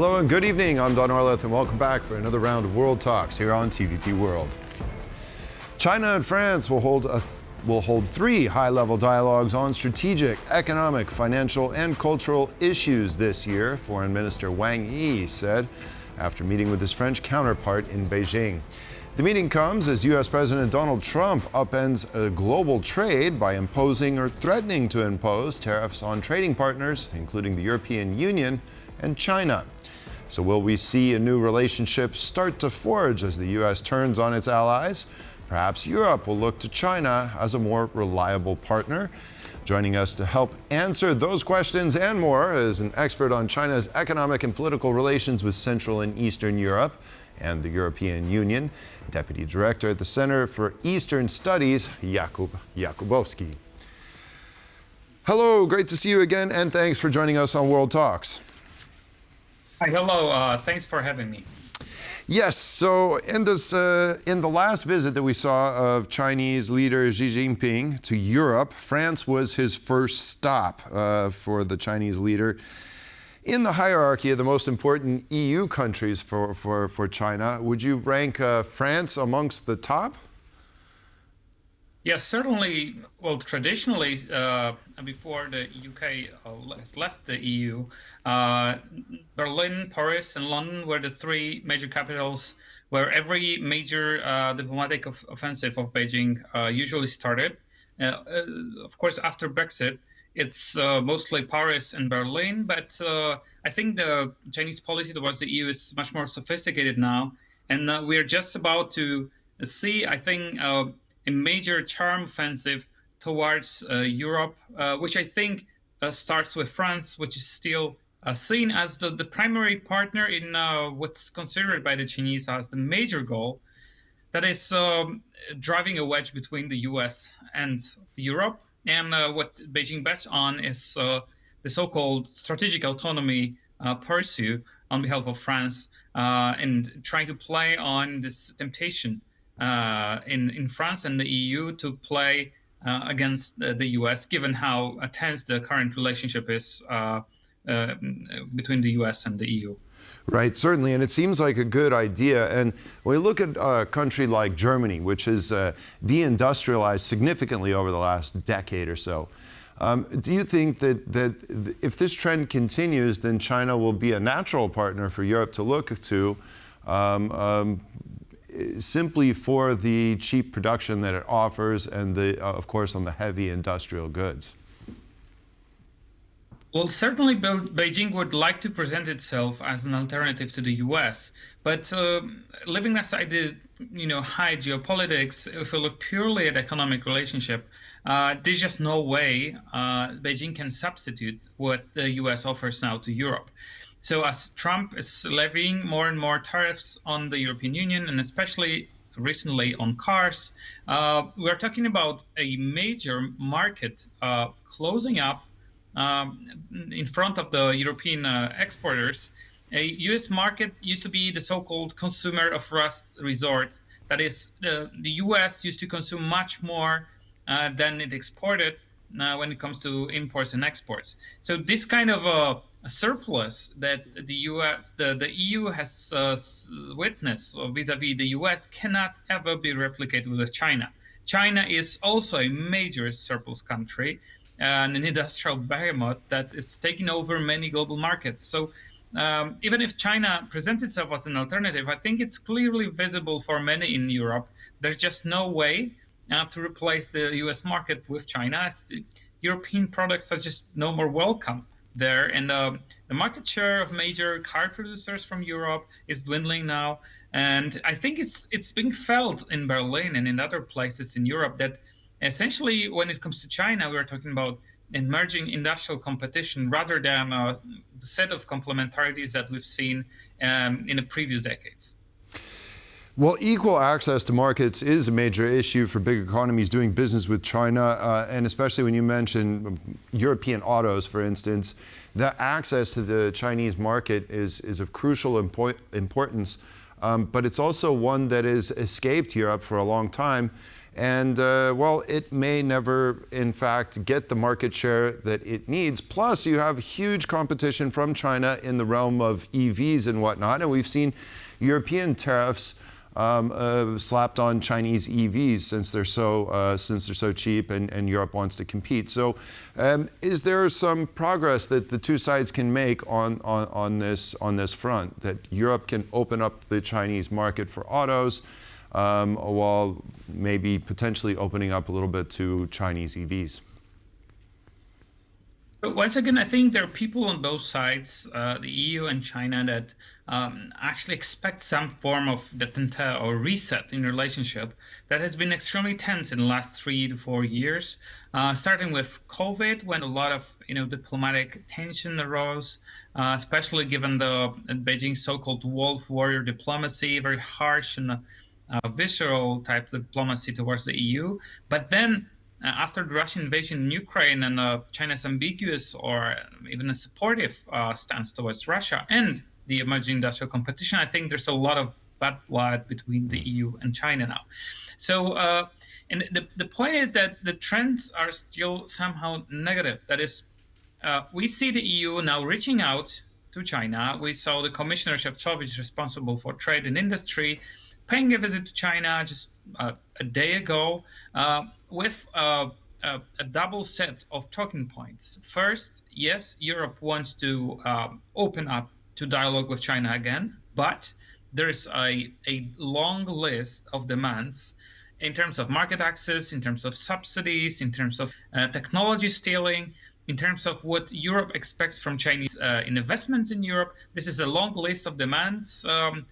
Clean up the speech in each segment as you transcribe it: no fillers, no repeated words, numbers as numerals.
Hello and good evening. I'm Don Orleth and welcome back for another round of World Talks here on TVP World. China and France will hold three high-level dialogues on strategic, economic, financial, and cultural issues this year, Foreign Minister Wang Yi said after meeting with his French counterpart in Beijing. The meeting comes as U.S. President Donald Trump upends global trade by imposing or threatening to impose tariffs on trading partners, including the European Union and China. So will we see a new relationship start to forge as the U.S. turns on its allies? Perhaps Europe will look to China as a more reliable partner. Joining us to help answer those questions and more is an expert on China's economic and political relations with Central and Eastern Europe and the European Union, Deputy Director at the Center for Eastern Studies, Jakub Jakóbowski. Hello, great to see you again, and thanks for joining us on World Talks. Hi, hello. Thanks for having me. Yes, so in the last visit that we saw of Chinese leader Xi Jinping to Europe, France was his first stop for the Chinese leader. In the hierarchy of the most important EU countries for China, would you rank France amongst the top? Yes, certainly. Well, traditionally, before the UK left the EU, Berlin, Paris, and London were the three major capitals where every major diplomatic offensive of Beijing usually started. Of course, after Brexit, it's mostly Paris and Berlin, but I think the Chinese policy towards the EU is much more sophisticated now, and we are just about to see, I think, a major charm offensive towards Europe, which I think starts with France, which is still seen as the primary partner in what's considered by the Chinese as the major goal, that is driving a wedge between the US and Europe. And what Beijing bets on is the so-called strategic autonomy pursuit on behalf of France, and trying to play on this temptation in France and the EU to play against the US, given how tense the current relationship is between the US and the EU. Right, certainly, and it seems like a good idea. And when we look at a country like Germany, which has deindustrialized significantly over the last decade or so, do you think that if this trend continues, then China will be a natural partner for Europe to look to simply for the cheap production that it offers and, of course, on the heavy industrial goods? Well, certainly Beijing would like to present itself as an alternative to the US, but leaving aside the high geopolitics, if we look purely at economic relationship, there's just no way Beijing can substitute what the US offers now to Europe. So as Trump is levying more and more tariffs on the European Union, and especially recently on cars, we're talking about a major market closing up in front of the European exporters. A U.S. market used to be the so-called consumer of last resort. That is, the U.S. used to consume much more than it exported when it comes to imports and exports. So this kind of a surplus that the EU has witnessed vis-a-vis the US cannot ever be replicated with China. China is also a major surplus country and an industrial behemoth that is taking over many global markets. So even if China presents itself as an alternative, I think it's clearly visible for many in Europe. There's just no way to replace the US market with China, as the European products are just no more welcome there. And the market share of major car producers from Europe is dwindling now. And I think it's being felt in Berlin and in other places in Europe that essentially when it comes to China, we're talking about emerging industrial competition rather than the set of complementarities that we've seen in the previous decades. Well, equal access to markets is a major issue for big economies doing business with China, and especially when you mention European autos, for instance, that access to the Chinese market is of crucial importance but it's also one that has escaped Europe for a long time. And well, it may never, in fact, get the market share that it needs. Plus, you have huge competition from China in the realm of EVs and whatnot. And we've seen European tariffs slapped on Chinese EVs since they're so cheap, and Europe wants to compete. So, is there some progress that the two sides can make on this front? That Europe can open up the Chinese market for autos, while maybe potentially opening up a little bit to Chinese EVs? But once again, I think there are people on both sides, the EU and China, that actually expect some form of detente or reset in relationship that has been extremely tense in the last 3 to 4 years, starting with COVID, when a lot of diplomatic tension arose, especially given the Beijing's so-called wolf warrior diplomacy, very harsh and visceral type diplomacy towards the EU. But then after the Russian invasion in Ukraine and China's ambiguous or even a supportive stance towards Russia and the emerging industrial competition, I think there's a lot of bad blood between the EU and China now. So, and the point is that the trends are still somehow negative. That is, we see the EU now reaching out to China. We saw the Commissioner Šefčovič, responsible for trade and industry, paying a visit to China just a day ago with a double set of talking points. First, yes, Europe wants to open up to dialogue with China again, but there's a long list of demands in terms of market access, in terms of subsidies, in terms of technology stealing, in terms of what Europe expects from Chinese investments in Europe. This is a long list of demands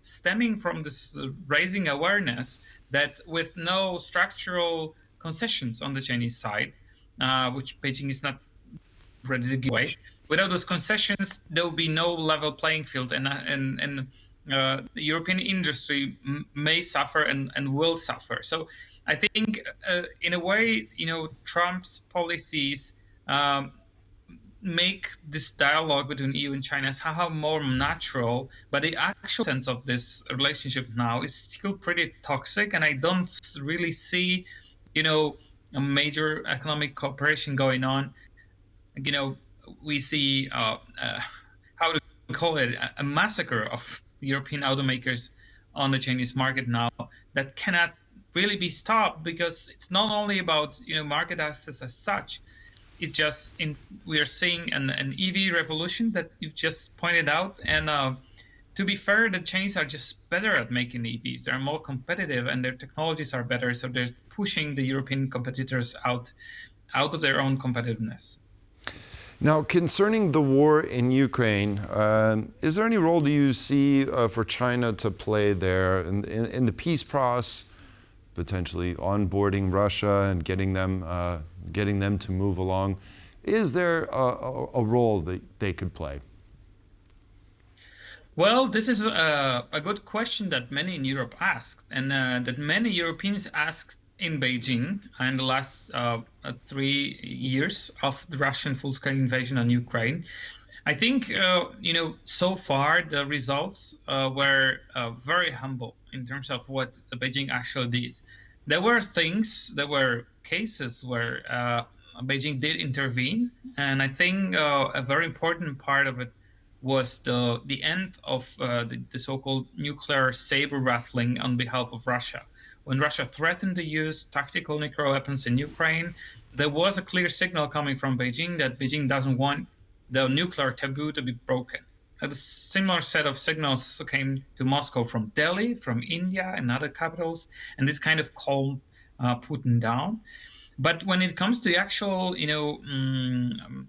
stemming from this raising awareness that with no structural concessions on the Chinese side, which Beijing is not ready to give away, without those concessions, there will be no level playing field, and the European industry may suffer and will suffer. So I think, in a way, Trump's policies make this dialogue between EU and China somehow more natural, but the actual sense of this relationship now is still pretty toxic, and I don't really see, a major economic cooperation going on. We see how to call it, a massacre of European automakers on the Chinese market now that cannot really be stopped, because it's not only about market access as such. It's just we are seeing an EV revolution that you've just pointed out, and to be fair, the Chinese are just better at making EVs. They're more competitive, and their technologies are better, so they're pushing the European competitors out of their own competitiveness. Now, concerning the war in Ukraine, is there any role do you see for China to play there in the peace process, potentially onboarding Russia and getting them to move along? Is there a role that they could play? Well, this is a good question that many in Europe asked, and that many Europeans asked in Beijing in the last 3 years of the Russian full-scale invasion on Ukraine. I think, so far the results were very humble in terms of what Beijing actually did. There were cases where Beijing did intervene, and I think a very important part of it was the end of the so-called nuclear saber rattling on behalf of Russia. When Russia threatened to use tactical nuclear weapons in Ukraine, there was a clear signal coming from Beijing that Beijing doesn't want the nuclear taboo to be broken. A similar set of signals came to Moscow from Delhi, from India, and other capitals, and this kind of calmed Putin down. But when it comes to the actual,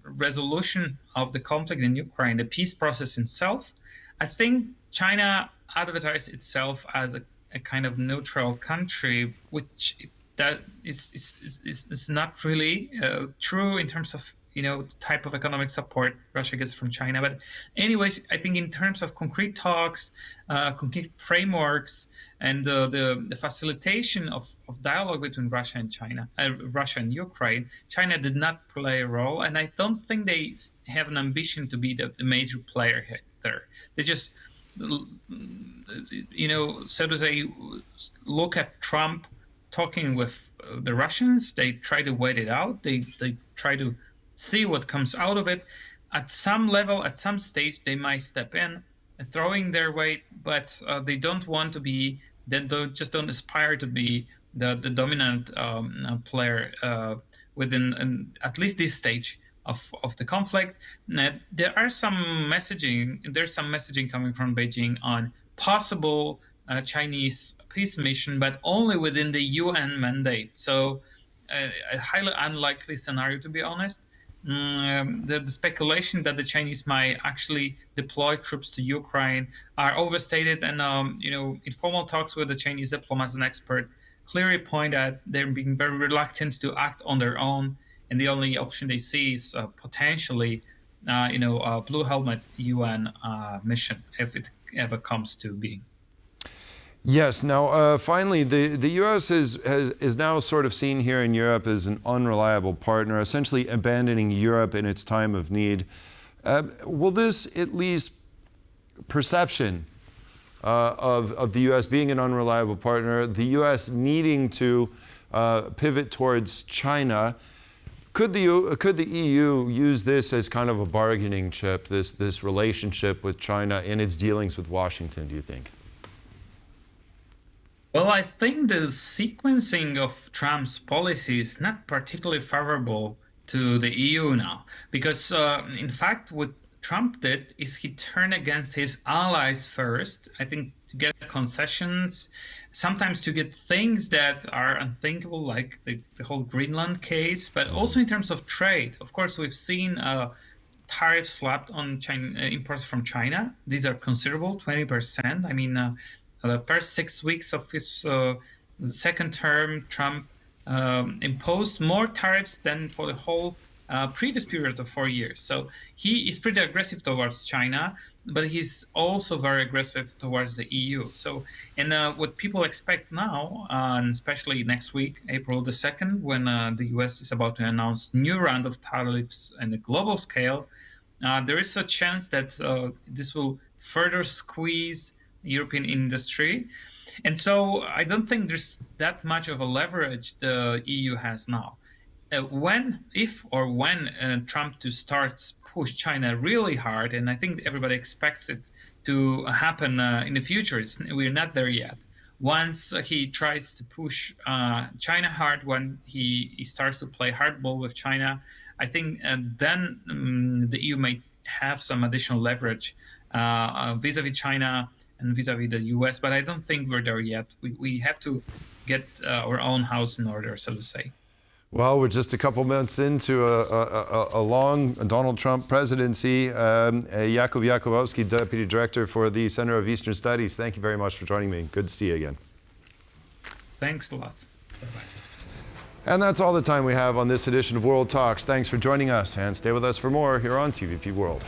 resolution of the conflict in Ukraine, the peace process itself, I think China advertised itself as a kind of neutral country, which that is not really true in terms of the type of economic support Russia gets from China. But anyways, I think in terms of concrete talks, concrete frameworks, and the facilitation of dialogue between Russia and China, Russia and Ukraine, China did not play a role, and I don't think they have an ambition to be the major player here. They just so to say, look at Trump talking with the Russians. They try to wait it out. They try to see what comes out of it. At some level, at some stage, they might step in, throwing their weight, but they don't want to be. They don't aspire to be the dominant player within at least this stage of the conflict. There's some messaging coming from Beijing on possible Chinese peace mission, but only within the UN mandate. So a highly unlikely scenario, to be honest. The speculation that the Chinese might actually deploy troops to Ukraine are overstated, and informal talks with the Chinese diplomats and experts clearly point that they're being very reluctant to act on their own, and the only option they see is potentially, a blue helmet UN mission if it ever comes to being. Yes. Now, finally, the U.S. is now sort of seen here in Europe as an unreliable partner, essentially abandoning Europe in its time of need. Will this, at least perception of the U.S. being an unreliable partner, the U.S. needing to pivot towards China, could the EU use this as kind of a bargaining chip, this relationship with China in its dealings with Washington, do you think? Well, I think the sequencing of Trump's policy is not particularly favorable to the EU now, because in fact, what Trump did is he turned against his allies first, I think, to get concessions, sometimes to get things that are unthinkable, like the whole Greenland case, but also in terms of trade. Of course, we've seen tariffs slapped on China, imports from China. These are considerable, 20%. I mean, the first 6 weeks of his second term, Trump imposed more tariffs than for the whole previous period of 4 years. So he is pretty aggressive towards China, but he's also very aggressive towards the EU. So, and what people expect now, and especially next week, April the 2nd, when the US is about to announce new round of tariffs on a global scale, there is a chance that this will further squeeze European industry. And so I don't think there's that much of a leverage the EU has now. If Trump starts push China really hard, and I think everybody expects it to happen in the future, we're not there yet. Once he tries to push China hard, when he starts to play hardball with China, I think then the EU may have some additional leverage vis-a-vis China and vis-a-vis the US, but I don't think we're there yet. We have to get our own house in order, so to say. Well, we're just a couple months into a long Donald Trump presidency. Jakub Jakóbowski, Deputy Director for the Center of Eastern Studies, thank you very much for joining me. Good to see you again. Thanks a lot. Bye-bye. And that's all the time we have on this edition of World Talks. Thanks for joining us, and stay with us for more here on TVP World.